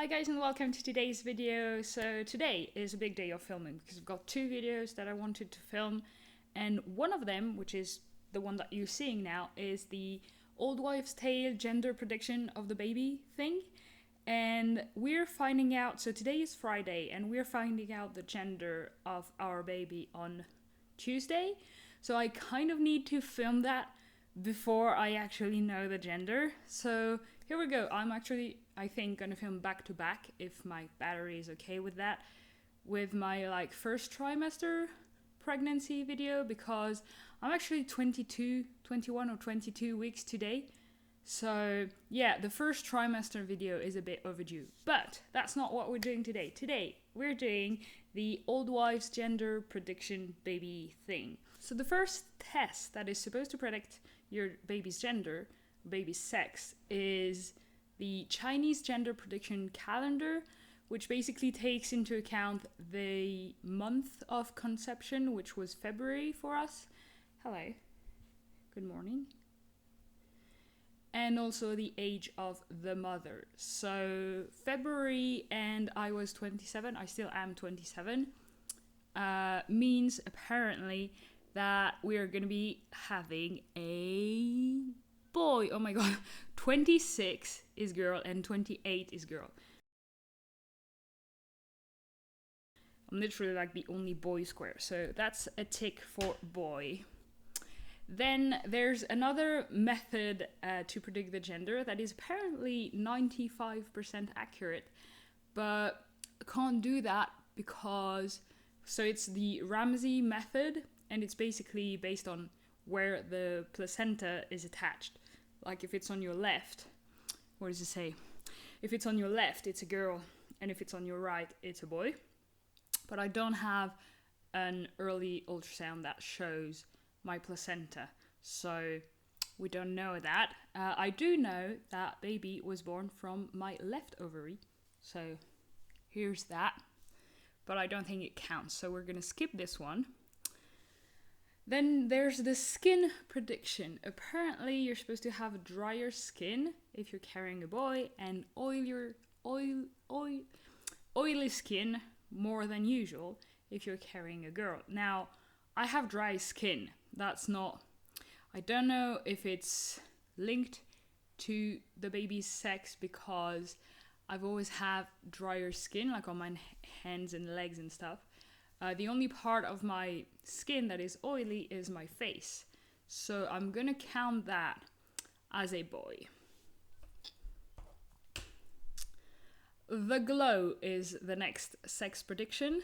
Hi guys and welcome to today's video. So today is a big day of filming because I've got two videos that I wanted to film, and one of them, which is the one that you're seeing now, is the old wives' tale gender prediction of the baby thing. And we're finding out, so today is Friday and we're finding out the gender of our baby on Tuesday. So I kind of need to film that before I actually know the gender. So here we go. I'm actually, I think, gonna film back to back if my battery is okay with that, with my first trimester pregnancy video, because I'm actually 21 or 22 weeks today. So yeah, the first trimester video is a bit overdue, but that's not what we're doing today. Today we're doing the old wives gender prediction baby thing. So the first test that is supposed to predict your baby's gender, baby's sex, is the Chinese gender prediction calendar, which basically takes into account the month of conception, which was February for us. Hello, good morning. And also the age of the mother. So February, and I was 27, I still am 27, means apparently that we're gonna be having a boy. Oh my god, 26 is girl and 28 is girl. I'm literally like the only boy square, so that's a tick for boy. Then there's another method to predict the gender that is apparently 95% accurate, but can't do that because, so it's the Ramsey method, and it's basically based on where the placenta is attached. Like if it's on your left, what does it say? If it's on your left, it's a girl, and if it's on your right, it's a boy. But I don't have an early ultrasound that shows my placenta, so we don't know that. I do know that baby was born from my left ovary, so here's that, but I don't think it counts, so we're gonna skip this one. Then there's the skin prediction. Apparently you're supposed to have drier skin if you're carrying a boy, and oily skin more than usual if you're carrying a girl. Now, I have dry skin. That's not, I don't know if it's linked to the baby's sex, because I've always had drier skin, like on my hands and legs and stuff. The only part of my skin that is oily is my face. So I'm gonna count that as a boy. The glow is the next sex prediction.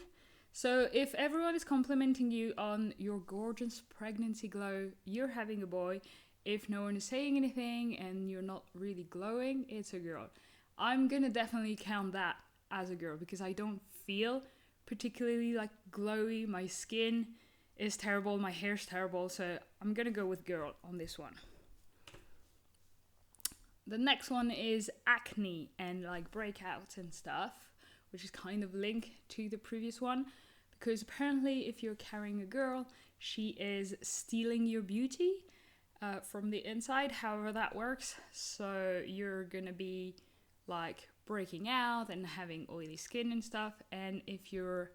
So if everyone is complimenting you on your gorgeous pregnancy glow, you're having a boy. If no one is saying anything and you're not really glowing, it's a girl. I'm gonna definitely count that as a girl because I don't feel particularly glowy. My skin is terrible, my hair's terrible, so I'm gonna go with girl on this one. The next one is acne and breakouts and stuff, which is kind of linked to the previous one, because apparently if you're carrying a girl, she is stealing your beauty from the inside, however that works. So you're gonna be breaking out and having oily skin and stuff, and if your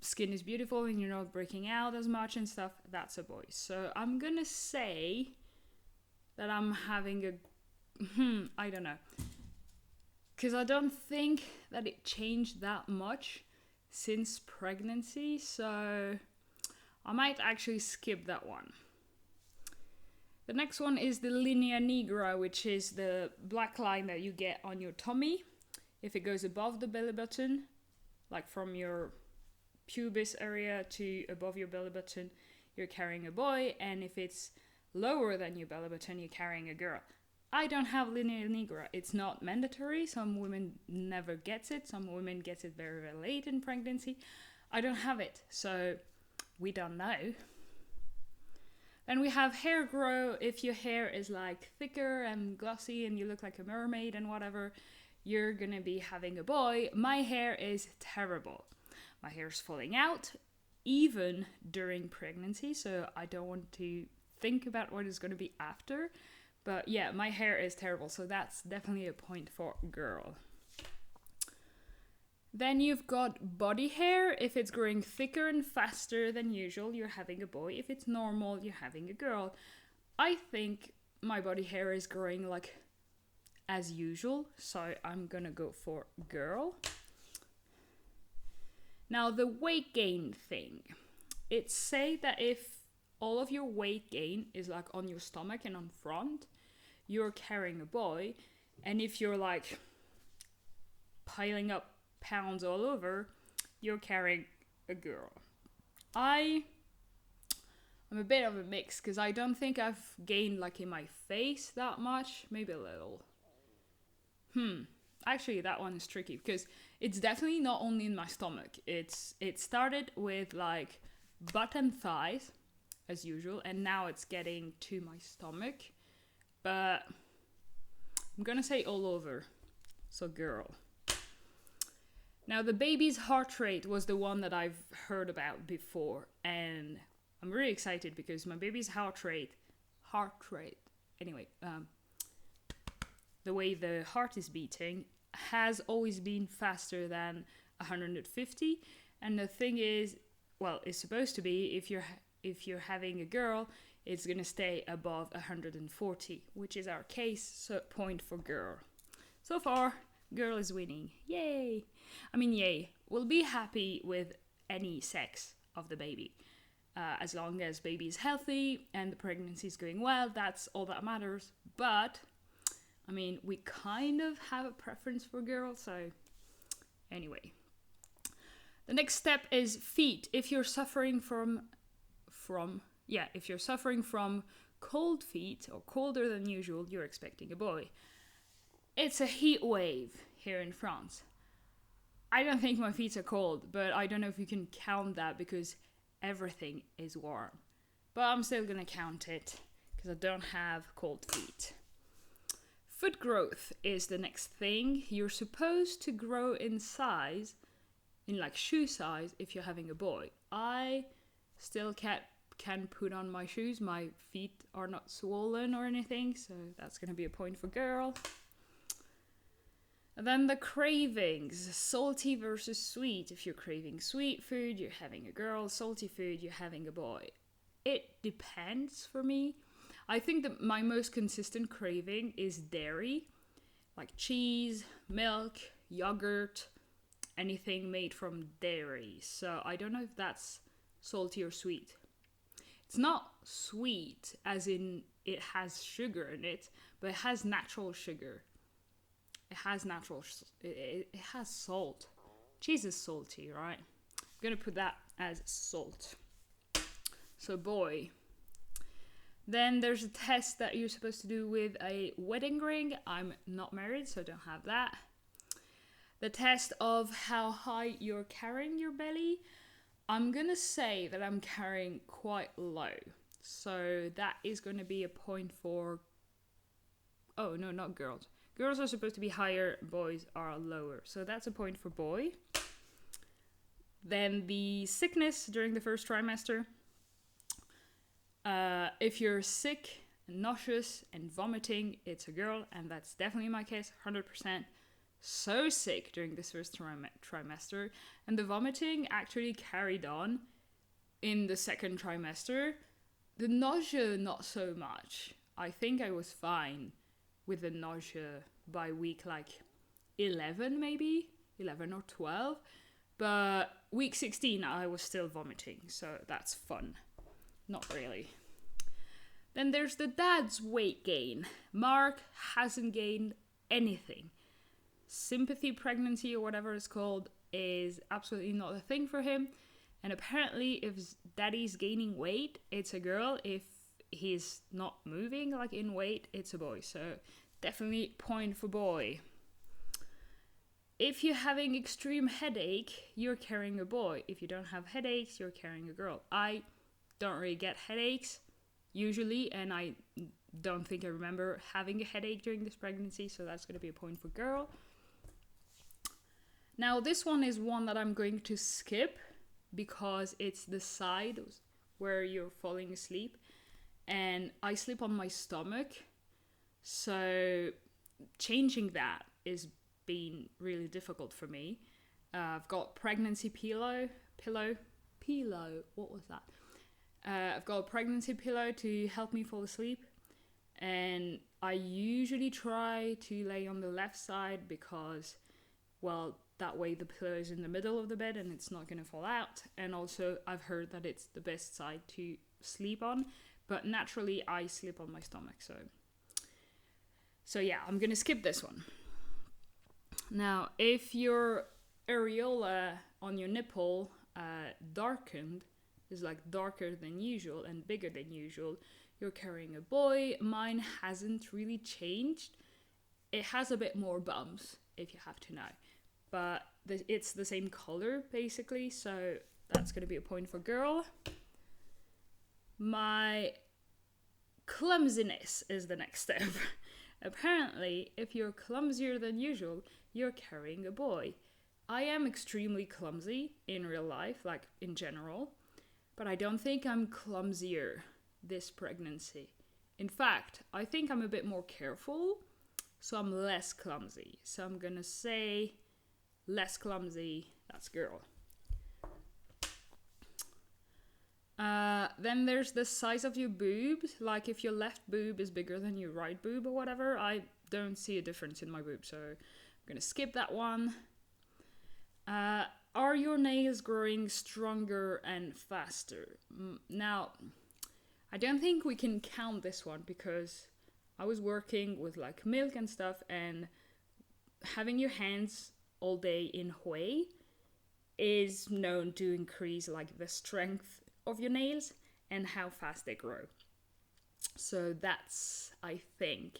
skin is beautiful and you're not breaking out as much and stuff, that's a boy. So I'm gonna say that I'm having a I don't know, because I don't think that it changed that much since pregnancy, so I might actually skip that one. The next one is the linea nigra, which is the black line that you get on your tummy if it goes above the belly button, like from your pubis area to above your belly button, you're carrying a boy, and if it's lower than your belly button, you're carrying a girl. I don't have linea nigra. It's not mandatory. Some women never get it. Some women get it very, very late in pregnancy. I don't have it, so we don't know. Then we have hair grow. If your hair is thicker and glossy and you look like a mermaid and whatever, you're gonna be having a boy. My hair is terrible. My hair's falling out even during pregnancy, so I don't want to think about what it's gonna be after. But yeah, my hair is terrible, so that's definitely a point for girl. Then you've got body hair. If it's growing thicker and faster than usual, you're having a boy. If it's normal, you're having a girl. I think my body hair is growing like as usual, so I'm gonna go for girl. Now the weight gain thing. It's say that if all of your weight gain is like on your stomach and on front, you're carrying a boy. And if you're like piling up pounds all over, you're carrying a girl. I'm a bit of a mix because I don't think I've gained like in my face that much, maybe a little. Actually that one is tricky because it's definitely not only in my stomach. It started with like butt and thighs as usual, and now it's getting to my stomach. But I'm gonna say all over. So girl. Now the baby's heart rate was the one that I've heard about before, and I'm really excited because my baby's heart rate, anyway, the way the heart is beating has always been faster than 150. And the thing is, well, it's supposed to be if you're having a girl, it's gonna stay above 140, which is our case, so point for girl. So far, girl is winning. Yay! I mean, yay. We'll be happy with any sex of the baby. As long as baby is healthy and the pregnancy is going well, that's all that matters. But, I mean, we kind of have a preference for girls, so anyway. The next step is feet. If you're suffering from cold feet or colder than usual, you're expecting a boy. It's a heat wave here in France. I don't think my feet are cold, but I don't know if you can count that because everything is warm. But I'm still gonna count it because I don't have cold feet. Foot growth is the next thing. You're supposed to grow in size, in like shoe size, if you're having a boy. I still can put on my shoes. My feet are not swollen or anything, so that's gonna be a point for girl. And then the cravings, salty versus sweet. If you're craving sweet food, you're having a girl. Salty food, you're having a boy. It depends for me. I think that my most consistent craving is dairy, like cheese, milk, yogurt, anything made from dairy. So I don't know if that's salty or sweet. It's not sweet as in it has sugar in it, but it has natural sugar. It has salt. Cheese is salty, right? I'm gonna put that as salt. So boy. Then there's a test that you're supposed to do with a wedding ring. I'm not married, so I don't have that. The test of how high you're carrying your belly. I'm gonna say that I'm carrying quite low. So that is gonna be a point for... Oh, no, not girls. Girls are supposed to be higher, boys are lower. So that's a point for boy. Then the sickness during the first trimester. If you're sick, nauseous, and vomiting, it's a girl, and that's definitely my case, 100%. So sick during this first trimester, and the vomiting actually carried on in the second trimester. The nausea, not so much. I think I was fine with the nausea by week like 11 maybe, 11 or 12. But week 16 I was still vomiting, so that's fun. Not really. Then there's the dad's weight gain. Mark hasn't gained anything. Sympathy pregnancy or whatever it's called is absolutely not a thing for him. And apparently if daddy's gaining weight, it's a girl. If he's not moving like in weight, it's a boy. So definitely point for boy. If you're having extreme headache, you're carrying a boy. If you don't have headaches, you're carrying a girl. I don't really get headaches usually, and I don't think I remember having a headache during this pregnancy, so that's going to be a point for girl. Now this one is one that I'm going to skip because it's the side where you're falling asleep, and I sleep on my stomach, so changing that is been really difficult for me. I've got pregnancy pillow. What was that? I've got a pregnancy pillow to help me fall asleep. And I usually try to lay on the left side because, well, that way the pillow is in the middle of the bed and it's not going to fall out. And also I've heard that it's the best side to sleep on, but naturally I sleep on my stomach. So yeah, I'm going to skip this one. Now, if your areola on your nipple darkened, is like darker than usual and bigger than usual, you're carrying a boy. Mine hasn't really changed. It has a bit more bumps, if you have to know. But it's the same color, basically, so that's going to be a point for girl. My clumsiness is the next step. Apparently, if you're clumsier than usual, you're carrying a boy. I am extremely clumsy in real life, like in general, but I don't think I'm clumsier this pregnancy. In fact, I think I'm a bit more careful, so I'm less clumsy. So I'm gonna say less clumsy, that's girl. Then there's the size of your boobs. Like if your left boob is bigger than your right boob or whatever, I don't see a difference in my boob, so I'm gonna skip that one. Are your nails growing stronger and faster? Now, I don't think we can count this one because I was working with like milk and stuff, and having your hands all day in whey is known to increase like the strength of your nails and how fast they grow. So that's, I think,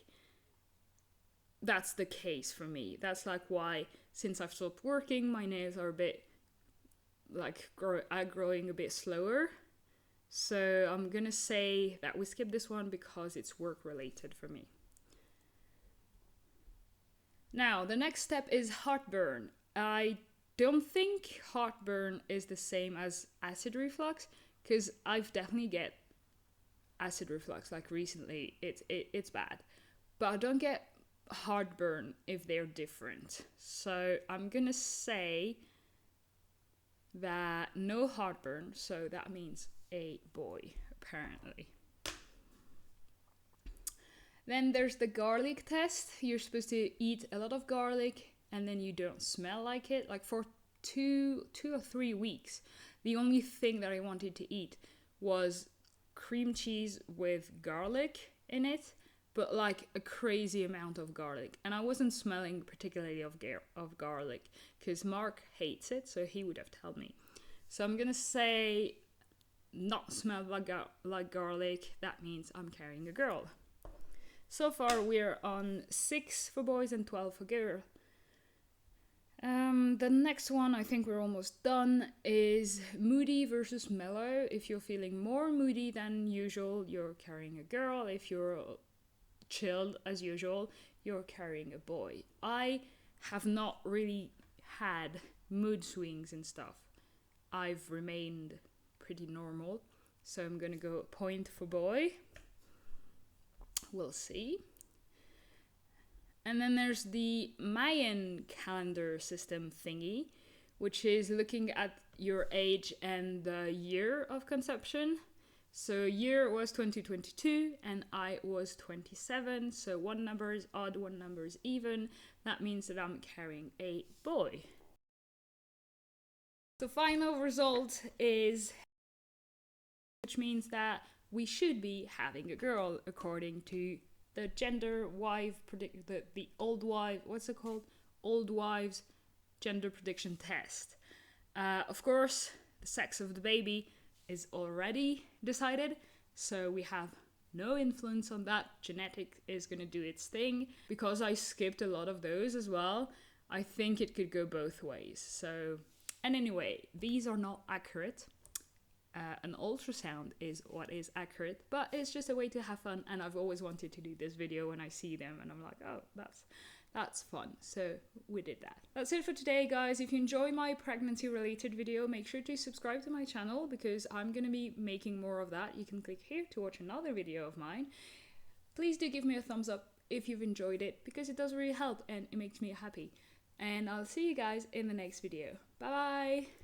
that's the case for me. That's like why, since I've stopped working, my nails are a bit like growing a bit slower. So I'm gonna say that we skip this one because it's work related for me. Now, the next step is heartburn. I don't think heartburn is the same as acid reflux, because I've definitely get acid reflux like recently. It's bad, but I don't get heartburn if they're different. So I'm gonna say that no heartburn, so that means a boy, apparently. Then there's the garlic test. You're supposed to eat a lot of garlic and then you don't smell like it. Like for two or 3 weeks, the only thing that I wanted to eat was cream cheese with garlic in it, but like a crazy amount of garlic. And I wasn't smelling particularly of garlic because Mark hates it, so he would have told me. So I'm gonna say not smell like garlic. That means I'm carrying a girl. So far we're on 6 for boys and 12 for girl. The next one, I think we're almost done, is moody versus mellow. If you're feeling more moody than usual, you're carrying a girl. If you're chilled as usual, you're carrying a boy. I have not really had mood swings and stuff. I've remained pretty normal, so I'm gonna go point for boy. We'll see. And then there's the Mayan calendar system thingy, which is looking at your age and the year of conception. So year was 2022 and I was 27. So one number is odd, one number is even. That means that I'm carrying a boy. The final result is, which means that we should be having a girl according to the the old wife, what's it called? Old wives gender prediction test. Of course, the sex of the baby is already decided, so we have no influence on that. Genetic is going to do its thing. Because I skipped a lot of those as well, I think it could go both ways. So, and anyway, these are not accurate. An ultrasound is what is accurate, but it's just a way to have fun, and I've always wanted to do this video when I see them and I'm like, oh, that's fun. So we did that. That's it for today, guys. If you enjoy my pregnancy related video, make sure to subscribe to my channel because I'm gonna be making more of that. You can click here to watch another video of mine. Please do give me a thumbs up if you've enjoyed it because it does really help and it makes me happy. and I'll see you guys in the next video. Bye bye!